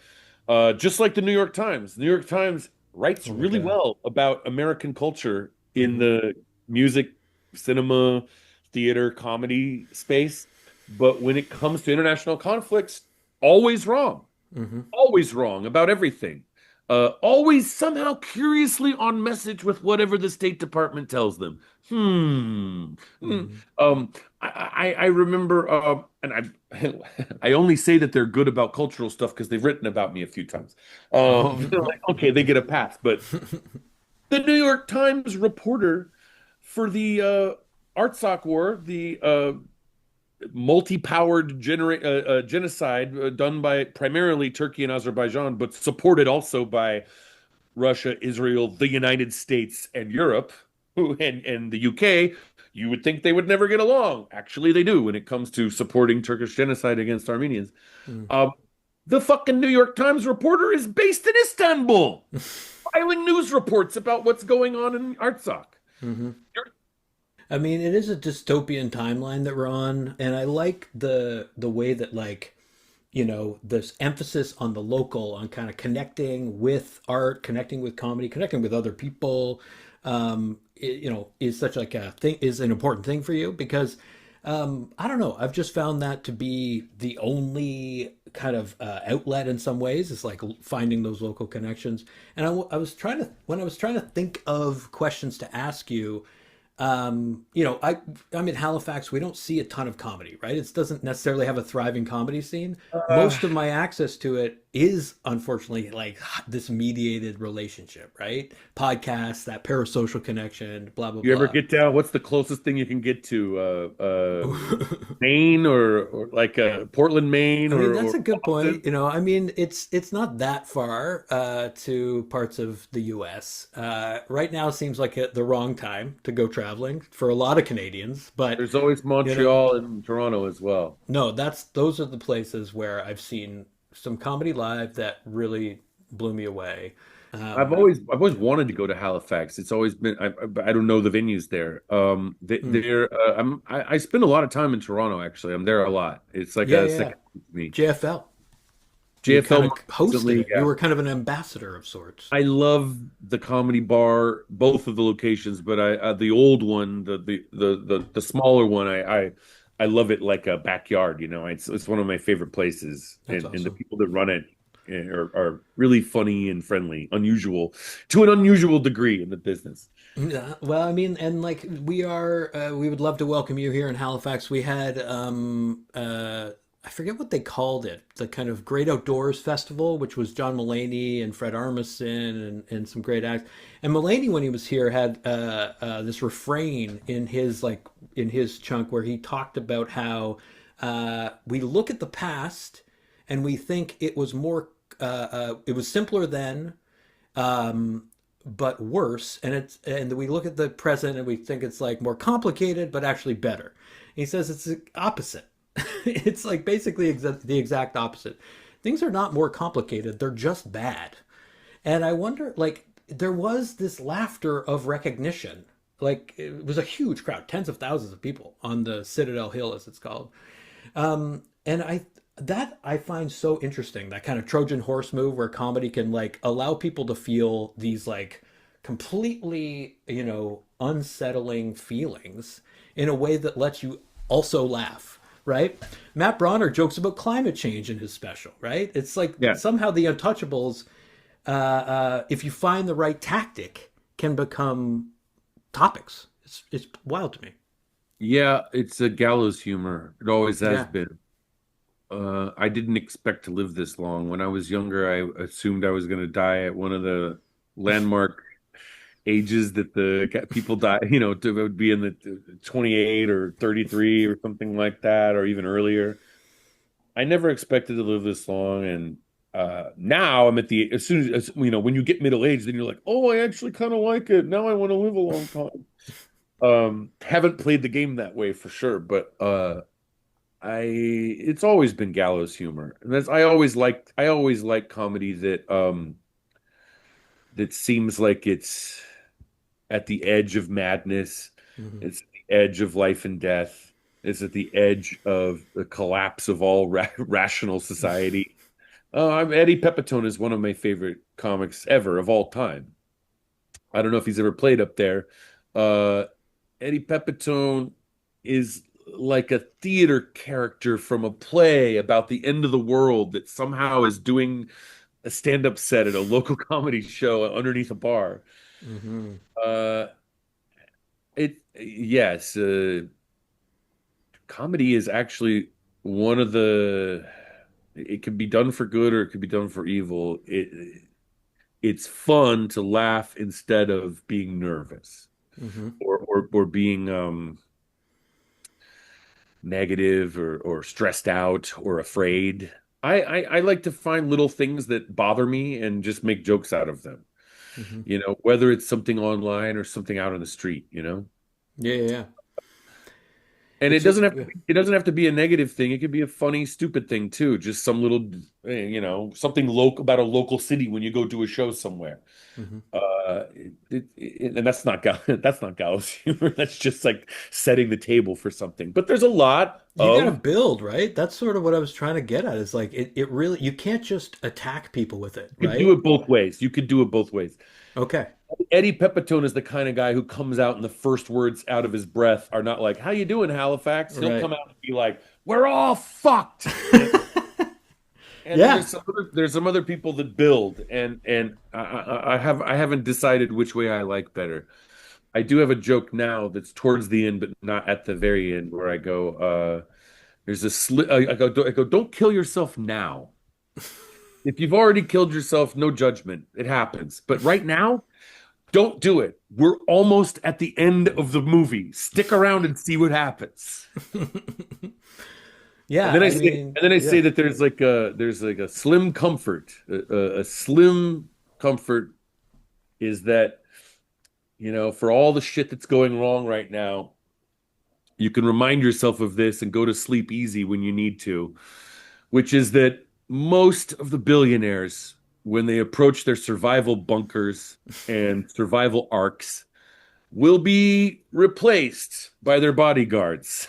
Just like the New York Times. The New York Times writes Oh my really God. well about American culture in Hmm. the music, cinema, theater, comedy space. But when it comes to international conflicts, always wrong. Hmm. Always wrong about everything. Always somehow curiously on message with whatever the State Department tells them. Hmm. Hmm. I remember, and I I only say that they're good about cultural stuff because they've written about me a few times. Like, okay, they get a pass, but the New York Times reporter for the Artsakh War, the multi-powered genocide done by primarily Turkey and Azerbaijan, but supported also by Russia, Israel, the United States, and Europe, and the UK. You would think they would never get along. Actually, they do when it comes to supporting Turkish genocide against Armenians. Hmm. Um, the fucking New York Times reporter is based in Istanbul, filing news reports about what's going on in Artsakh. Hmm. I mean, it is a dystopian timeline that we're on, and I like the way that like this emphasis on the local, on kind of connecting with art, connecting with comedy, connecting with other people, is such like a thing, is an important thing for you because I don't know. I've just found that to be the only kind of outlet in some ways. It's like finding those local connections. And I was trying to, when I was trying to think of questions to ask you, I'm in Halifax. We don't see a ton of comedy, right? It doesn't necessarily have a thriving comedy scene. Uh, Most of my access to it is unfortunately like this mediated relationship, right? Podcasts, that parasocial connection, blah blah you ever blah. get down? What's the closest thing you can get to Maine or like Portland, Maine, I mean, or that's a good point. Boston? I mean, it's not that far to parts of the U.S. Right now seems like the wrong time to go traveling for a lot of Canadians, but There's always you know, Montreal and Toronto as well. no, those are the places where I've seen some comedy live that really blew me away. I've always wanted to go to Halifax. It's always been I don't know the venues there. Mm, I spend a lot of time in Toronto actually. I'm there a lot. It's like yeah, a yeah, yeah. second home to me. JFL. You kind JFL of more hosted recently, it. You yeah. were kind of an ambassador of sorts. I love the comedy bar, both of the locations, but the old one, the smaller one, I love it like a backyard. It's one of my favorite places, That's and the awesome. people that run it are really funny and friendly, unusual to an unusual degree in the business. Yeah, well, I mean, and like we would love to welcome you here in Halifax. We had, I forget what they called it, the kind of Great Outdoors Festival, which was John Mulaney and Fred Armisen and some great acts. And Mulaney, when he was here, had this refrain in his chunk where he talked about how we look at the past and we think it was simpler then, um, but worse. And we look at the present and we think it's like more complicated, but actually better. He says it's the opposite. It's like basically the exact opposite. Things are not more complicated; they're just bad. And I wonder, like, there was this laughter of recognition. Like, it was a huge crowd, tens of thousands of people on the Citadel Hill, as it's called. And I find so interesting, that kind of Trojan horse move where comedy can like allow people to feel these like completely, unsettling feelings in a way that lets you also laugh, right? Matt Bronner jokes about climate change in his special, right? It's like Yeah, somehow the Untouchables, if you find the right tactic, can become topics. It's wild to me. yeah, it's a gallows humor. It always has Yeah. been. I didn't expect to live this long. When I was younger, I assumed I was going to die at one of the landmark ages that the people die, it would be in the 28 or 33 or something like that, or even earlier. I never expected to live this long. And now I'm at as soon when you get middle age, then you're like, oh, I actually kind of like it. Now I want to live a long time. Haven't played the game that way for sure, but it's always been gallows humor. And I always like comedy that seems like it's at the edge of madness. Hmm. It's at the edge of life and death. It's at the edge of the collapse of all rational society. Eddie Pepitone is one of my favorite comics ever of all time. I don't know if he's ever played up there. Uh, Eddie Pepitone is like a theater character from a play about the end of the world that somehow is doing a stand-up set at a local comedy show underneath a bar. Hmm. Uh, yes, comedy is actually one of the. It can be done for good or it could be done for evil. It's fun to laugh instead of being nervous Hmm. or being negative or stressed out or afraid. I like to find little things that bother me and just make jokes out of them. Hmm. Whether it's something online or something out on the street. Yeah, yeah, yeah. And It's a, it doesn't have to be a negative thing. It could be a funny, stupid thing too. Just some little, something local about a local city when you go do a show somewhere. Mhm. And that's not gallows humor. That's just like setting the table for something. But there's a lot You got to of build, right? That's sort of what I was trying to get at. Is like it really you can't just attack people with it, you could do right? it both ways. You could do it both ways. Okay. Eddie Pepitone is the kind of guy who comes out and the first words out of his breath are not like, "How you doing, Halifax?" He'll Right. come out and be like, "We're all fucked." And then Yeah. there's some other people that build, and I haven't decided which way I like better. I do have a joke now that's towards the end, but not at the very end, where I go, "There's a sli I go, don't kill yourself now. If you've already killed yourself, no judgment. It happens. But right now, don't do it. We're almost at the end of the movie. Stick around and see what happens." Yeah, I mean, And then I say yeah. that there's like a slim comfort. A slim comfort is that, for all the shit that's going wrong right now, you can remind yourself of this and go to sleep easy when you need to, which is that most of the billionaires, when they approach their survival bunkers and survival arcs, will be replaced by their bodyguards.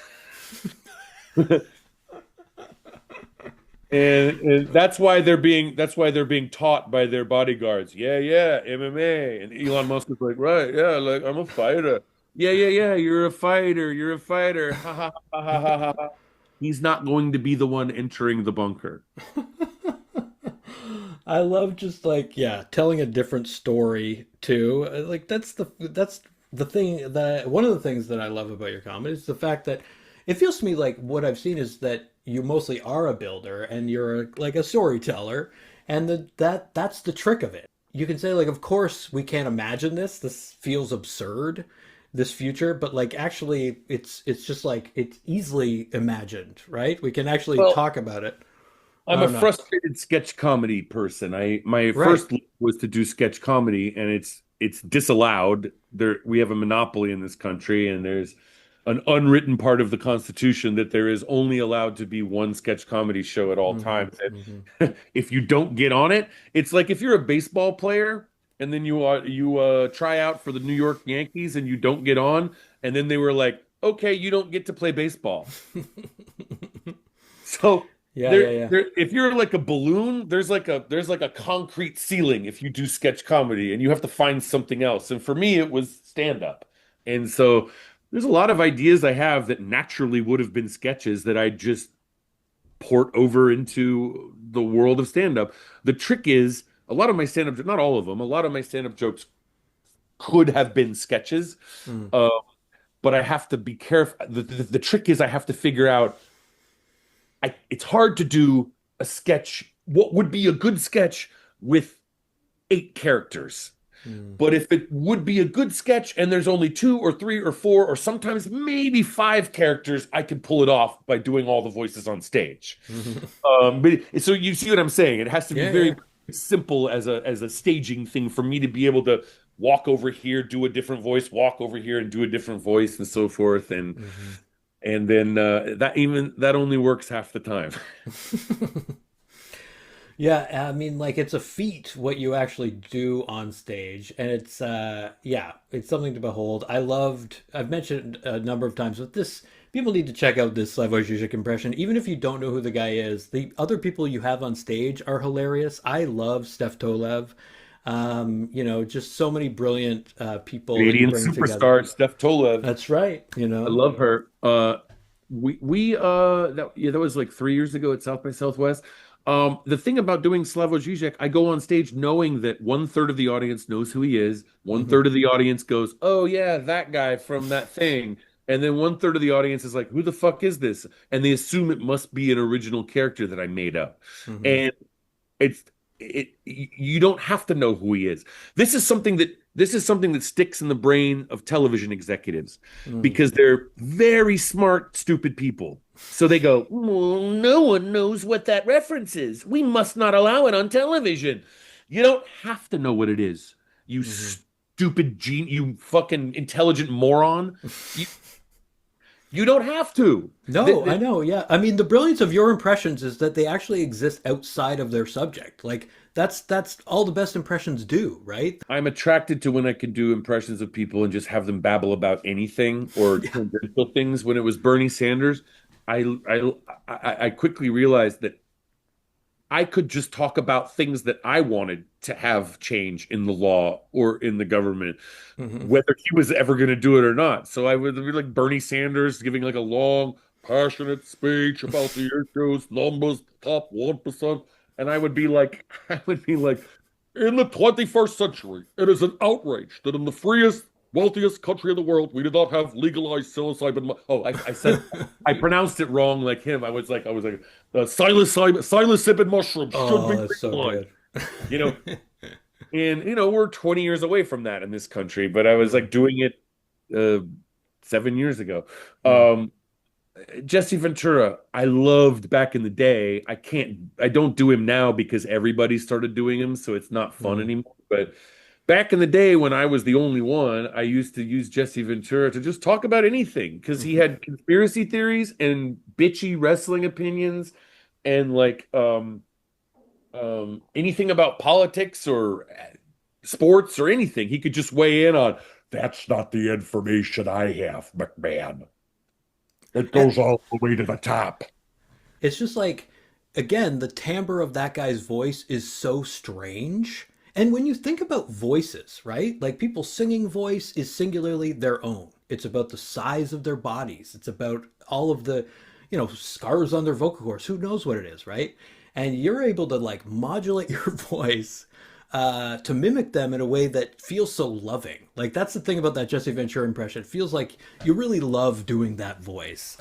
And that's why they're being taught by their bodyguards. Yeah, yeah, MMA. And Elon Musk is like, right, yeah, like I'm a fighter. Yeah, yeah, yeah, you're a fighter. You're a fighter. Ha ha ha ha ha ha. Ha. He's not going to be the one entering the bunker. I love just like yeah, telling a different story too. Like that's the thing that one of the things that I love about your comedy is the fact that it feels to me like what I've seen is that you mostly are a builder and you're like a storyteller, and that's the trick of it. You can say like, of course we can't imagine this. This feels absurd, this future, but like actually it's just like it's easily imagined, right? We can actually Well, talk about it. I I'm a don't know. frustrated sketch comedy person. My Right. first look was to do sketch comedy, and it's disallowed. We have a monopoly in this country, and there's an unwritten part of the Constitution that there is only allowed to be one sketch comedy show at all Hmm. times. Hmm. And if you don't get on it, it's like if you're a baseball player and then you try out for the New York Yankees and you don't get on, and then they were like, "Okay, you don't get to play baseball." So Yeah, yeah, yeah. if you're like a balloon, there's like a concrete ceiling if you do sketch comedy, and you have to find something else. And for me, it was stand up. And so there's a lot of ideas I have that naturally would have been sketches that I just port over into the world of stand up. The trick is a lot of my stand up, not all of them, a lot of my stand up jokes could have been sketches. Mm, Uh, but I have to be careful. The trick is I have to figure out it's hard to do a sketch. What would be a good sketch with 8 characters? mm. But if it would be a good sketch and there's only 2 or 3 or 4 or sometimes maybe 5 characters, I can pull it off by doing all the voices on stage. But so you see what I'm saying? It has to be Yeah, yeah. very simple as a staging thing for me to be able to walk over here, do a different voice, walk over here and do a different voice and so forth. Hmm. And then that only works half the time. Yeah, I mean, like it's a feat what you actually do on stage, and it's yeah, it's something to behold. I've mentioned a number of times, but this people need to check out this Slavoj Žižek impression. Even if you don't know who the guy is, the other people you have on stage are hilarious. I love Steph Tolev. Just so many brilliant people that you Canadian bring together. superstar Steph Tolev. That's right. I love her. That was like 3 years ago at South by Southwest. The thing about doing Slavoj Žižek, I go on stage knowing that 1/3 of the audience knows who he is. One Hmm. third of the audience goes, "Oh yeah, that guy from that thing," and then 1/3 of the audience is like, "Who the fuck is this?" And they assume it must be an original character that I made up, Hmm. and it's you don't have to know who he is. This is something that sticks in the brain of television executives Hmm. because they're very smart, stupid people. So they go, well, no one knows what that reference is. We must not allow it on television. You don't have to know what it is. You Hmm. stupid you fucking intelligent moron. You You don't have to. No, I know. Yeah. I mean, the brilliance of your impressions is that they actually exist outside of their subject. Like that's all the best impressions do, right? I'm attracted to when I can do impressions of people and just have them babble about anything or Yeah. tangential things. When it was Bernie Sanders, I I quickly realized that I could just talk about things that I wanted to have change in the law or in the government, Hmm. whether he was ever going to do it or not. So I would be like Bernie Sanders giving like a long, passionate speech about the issues, numbers, top 1%. And I would be like, I would be like, in the 21st century, it is an outrage that in the freest, wealthiest country in the world, we did not have legalized psilocybin. Oh, I said, I pronounced it wrong like him. I was like, psilocybin mushrooms should be Oh, that's so legalized. good. You know, and we're 20 years away from that in this country, but I was Mm, like doing it 7 years ago. mm, Um, Jesse Ventura, I loved back in the day. I don't do him now because everybody started doing him, so it's not fun mm, anymore. But back in the day when I was the only one, I used to use Jesse Ventura to just talk about anything because he mhm, had conspiracy theories and bitchy wrestling opinions and like anything about politics or sports or anything. He could just weigh in on that's not the information I have, McMahon. It mm. goes all the way to the top. It's just like, again, the timbre of that guy's voice is so strange. And when you think about voices, right? Like people's singing voice is singularly their own. It's about the size of their bodies. It's about all of the, scars on their vocal cords. Who knows what it is, right? And you're able to like modulate your voice to mimic them in a way that feels so loving. Like that's the thing about that Jesse Ventura impression. It feels like you really love doing that voice.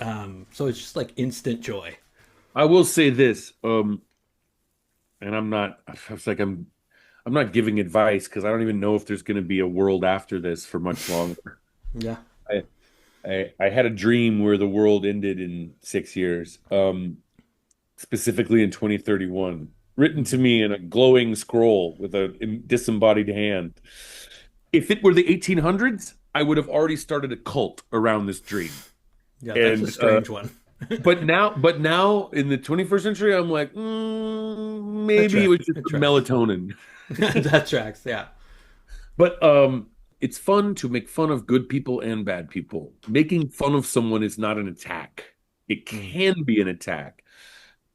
So it's just like instant joy. I will say this, and I was like, I'm not giving advice because I don't even know if there's going to be a world after this for much longer. Yeah. I, I had a dream where the world ended in 6 years, specifically in 2031, written to me in a glowing scroll with a disembodied hand. If it were the 1800s, I would have already started a cult around this dream. Yeah, that's a And strange one. but now in the 21st century, I'm like, That maybe it tracks. was just It the tracks. melatonin. That tracks. Yeah. But it's fun to make fun of good people and bad people. Making fun of someone is not an attack. It Mm, can be an attack,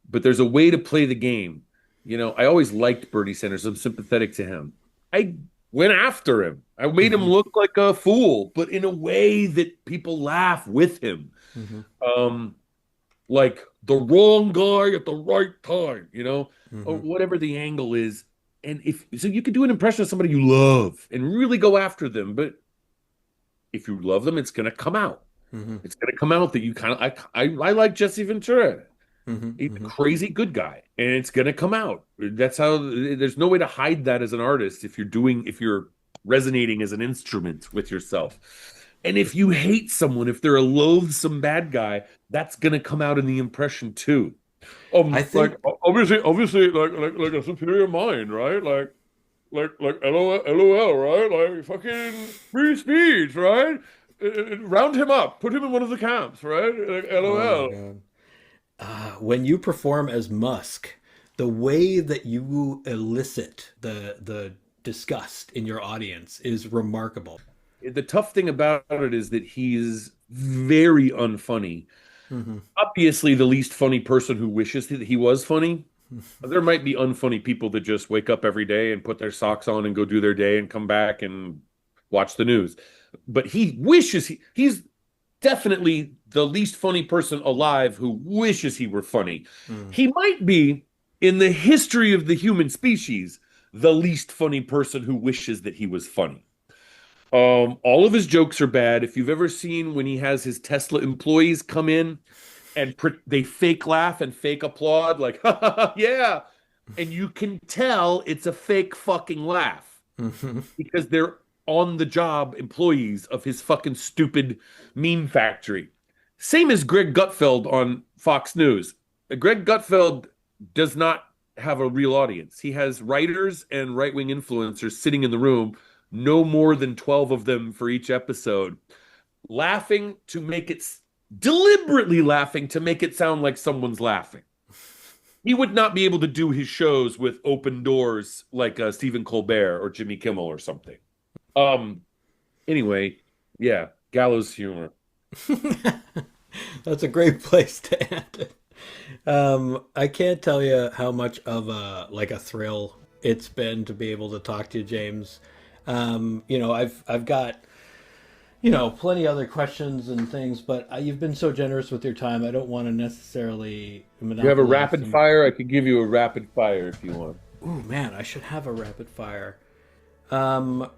but there's a way to play the game. I always liked Bernie Sanders. I'm sympathetic to him. I went after him. I made him hmm look like a fool, but in a way that people laugh with him. hmm Um, like the wrong guy at the right time, or hmm whatever the angle is. And if so, you could do an impression of somebody you love and really go after them. But if you love them, it's going to come out. hmm It's going to come out that you kind of, I like Jesse Ventura. hmm He's a hmm crazy good guy, and it's going to come out. That's how, there's no way to hide that as an artist if you're resonating as an instrument with yourself. And if you hate someone, if they're a loathsome bad guy, that's going to come out in the impression too. I Like think obviously, like a superior mind, right? Like LOL, right? Like fucking free speech, right? Round him up, put him in one of the camps, right? Like oh my LOL. god. When you perform as Musk, the way that you elicit the disgust in your audience is remarkable. The tough thing about it is that he's very unfunny. Hmm Obviously, the least funny person who wishes that he was funny. There might be unfunny people that just wake up every day and put their socks on and go do their day and come back and watch the news. But he wishes he's definitely the least funny person alive who wishes he were funny. mm He might be, in the history of the human species, the least funny person who wishes that he was funny. All of his jokes are bad. If you've ever seen when he has his Tesla employees come in and they fake laugh and fake applaud, like, yeah. And you can tell it's a fake fucking laugh hmm because they're on the job employees of his fucking stupid meme factory. Same as Greg Gutfeld on Fox News. Greg Gutfeld does not have a real audience. He has writers and right wing influencers sitting in the room, no more than 12 of them for each episode, laughing to make it deliberately laughing to make it sound like someone's laughing. He would not be able to do his shows with open doors like Stephen Colbert or Jimmy Kimmel or something. Um. Anyway, yeah, gallows humor. That's a great place to end it. I can't tell you how much of a thrill it's been to be able to talk to you, James. I've got plenty other questions and things, but you've been so generous with your time. I don't want to necessarily You have a monopolize rapid some. fire? I could give you a rapid fire if you want. Ooh, man, I should have a rapid fire. Um,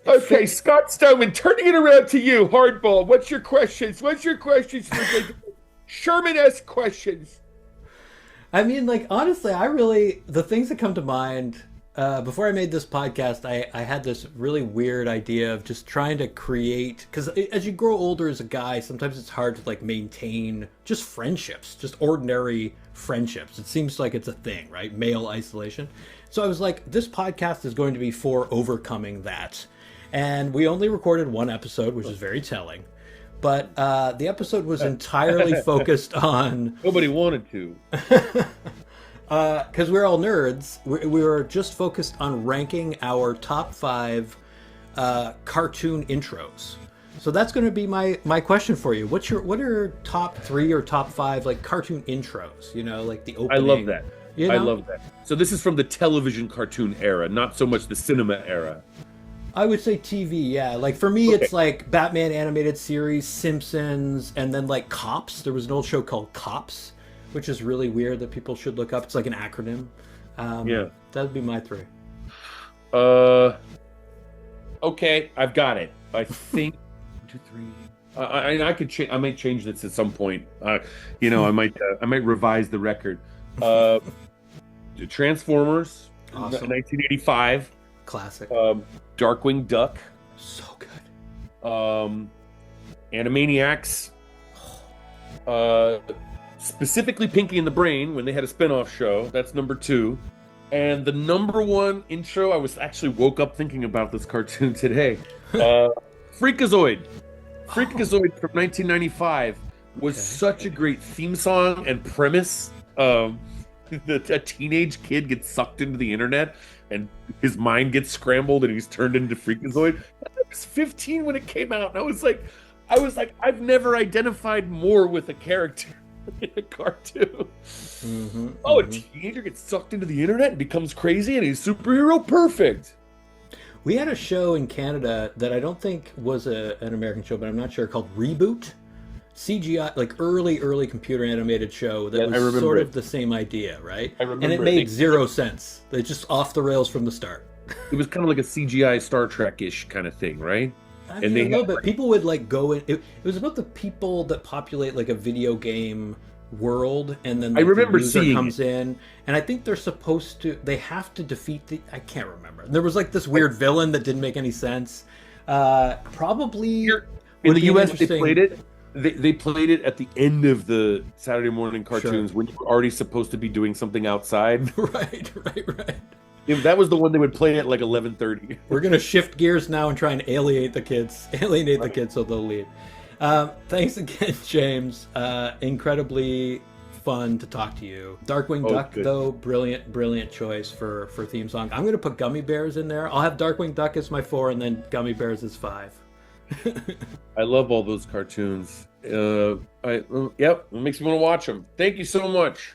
Okay, Scott Stoneman, turning it around to you, hardball. What's your questions? What's your questions? Sherman-esque questions. I mean, like, honestly, the things that come to mind before I made this podcast, I had this really weird idea of just trying to create, because as you grow older as a guy, sometimes it's hard to like maintain just friendships, just ordinary friendships. It seems like it's a thing, right? Male isolation. So I was like, this podcast is going to be for overcoming that. And we only recorded one episode, which is very telling. But the episode was entirely focused on Nobody wanted to. because we're all nerds. We were just focused on ranking our top 5 cartoon intros. So that's going to be my question for you. What are your top 3 or top 5 like cartoon intros? You know, like the I opening. love that. You know? I love that. So this is from the television cartoon era, not so much the cinema era. I would say TV, yeah. Like for me, Okay. it's like Batman animated series, Simpsons, and then like Cops. There was an old show called Cops, which is really weird that people should look up. It's like an acronym. Yeah. That'd be my 3. Okay, I've got it. I think 1, 2, 3. I could change. I might change this at some point. I might revise the record. Transformers, Awesome. 1985. Classic. Darkwing Duck. So good. Animaniacs. Specifically Pinky and the Brain when they had a spin-off show. That's number 2. And the number 1 intro, I was actually woke up thinking about this cartoon today. Freakazoid. Freakazoid from 1995 was such a great theme song and premise. A teenage kid gets sucked into the internet and his mind gets scrambled and he's turned into Freakazoid. I was 15 when it came out, and I was like, I've never identified more with a character in a cartoon. A teenager gets sucked into the internet and becomes crazy and he's superhero? Perfect. We had a show in Canada that I don't think was an American show, but I'm not sure, called Reboot. CGI, like early computer animated show that was sort of the same idea, right? I remember and it made zero sense. They just off the rails from the start. It was kind of like a CGI Star Trek-ish kind of thing, right? I mean, a little bit. People would like go in. It was about the people that populate like a video game world, and then like, I remember the user seeing comes in, and I think they have to defeat I can't remember. There was like this weird villain that didn't make any sense. Probably in the US they played it. They played it at the end of the Saturday morning cartoons when you were already supposed to be doing something outside. Right. That was the one they would play at like 11:30. We're gonna shift gears now and try and alienate the kids so they'll leave. Thanks again, James. Incredibly fun to talk to you. Darkwing Duck, good. though, brilliant choice for theme song. I'm gonna put Gummy Bears in there. I'll have Darkwing Duck as my 4, and then Gummy Bears as 5. I love all those cartoons. It makes me want to watch them. Thank you so much.